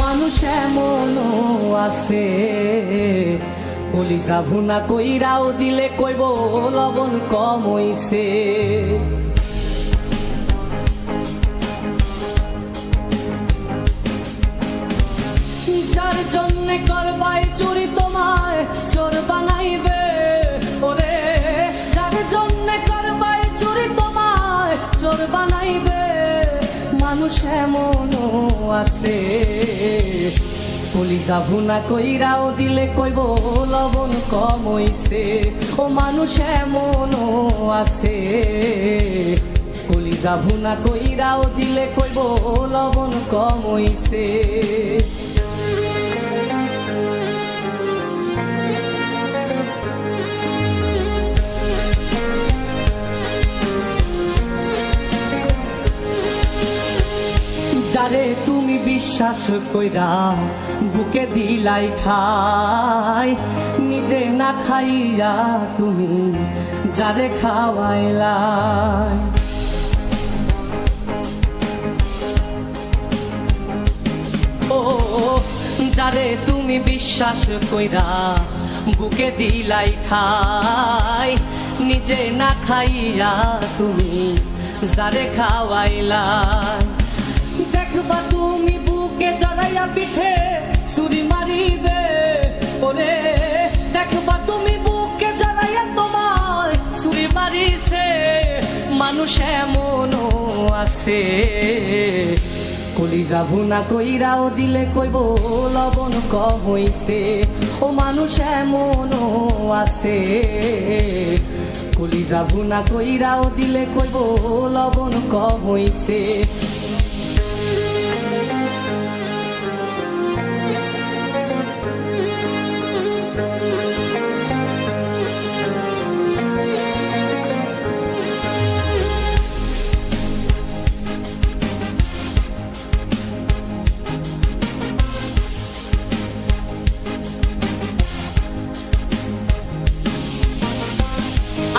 মানুষ এমনও আছে কলিজা ভুনা কইরাও দিলে কইব লবণ কম হইছে। যার জন্যে করবাই চুরি তোমায় চোর বানাইবে, ওরে যার জন্যে করবাই চুরি তোমায় চোর বানাইবে। মানুষ এমনও আছে কলিজা ভুনা কইরাও দিলে কইব লবণ কম হইছে। ও মানুষ এমনও আছে কলিজা ভুনা কইরাও দিলে কইব লবণ কম হইছে। যারে তুমি বিশ্বাস কইরা বুকে দিলাই ঠাই, নিজে না খাইয়া তুমি যারে খাওয়াইলাই। ও যারে তুমি বিশ্বাস কইরা বুকে দিলাই ঠাই, নিজে না খাইয়া তুমি যারে খাওয়াইলাই। দেখবা তুমি বুকে জড়াইয়া পিঠে ছুরি মারিবে, ওরে দেখবা তুমি বুকে জড়াইয়া তোমায় ছুরি মারিছে। মানুষ এমনও আছে কলিজা ভুনা কইরাও দিলে কইব লবণ কম হইছে। ও মানুষ এমনও আছে কলিজা ভুনা কইরাও দিলে কইব লবণ কম হইছে।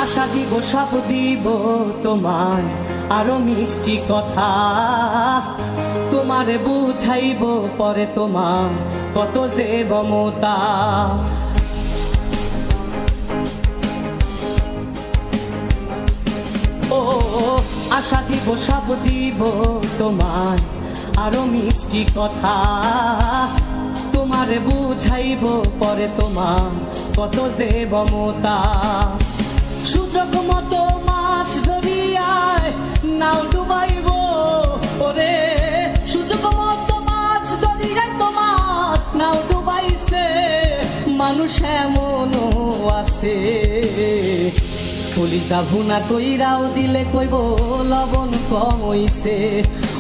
আশা দিব সব দিব তোমায় আরো মিষ্টি কথা, তোমারে বুঝাইব পরে তোমার কত যে মমতা। ও আশা দিব সব দিব তোমায় আরো মিষ্টি কথা, তোমারে বুঝাইব পরে তোমার কত যে মমতা। সুযোগ মতো মাছ ধরিয়ায় নাও ডুবাইব, ওরে সুযোগ মতো মাছ ধরিয়ায় তোমার নাও ডুবাইছে। মানুষ এমনও আছে কলিজা ভুনা কইরাও দিলে কইব লবণ কম হইছে।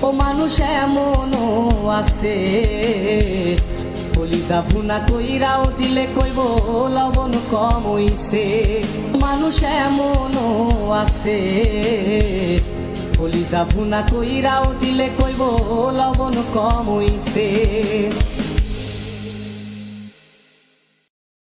ও মানুষ এমনও আছে কলিজা ভুনা কইরাও দিলে কইব লবণ কম হইছে। মানুষ এমনও আছে কলিজা ভুনা কইরাও দিলে কইব লবণ কম হইছে।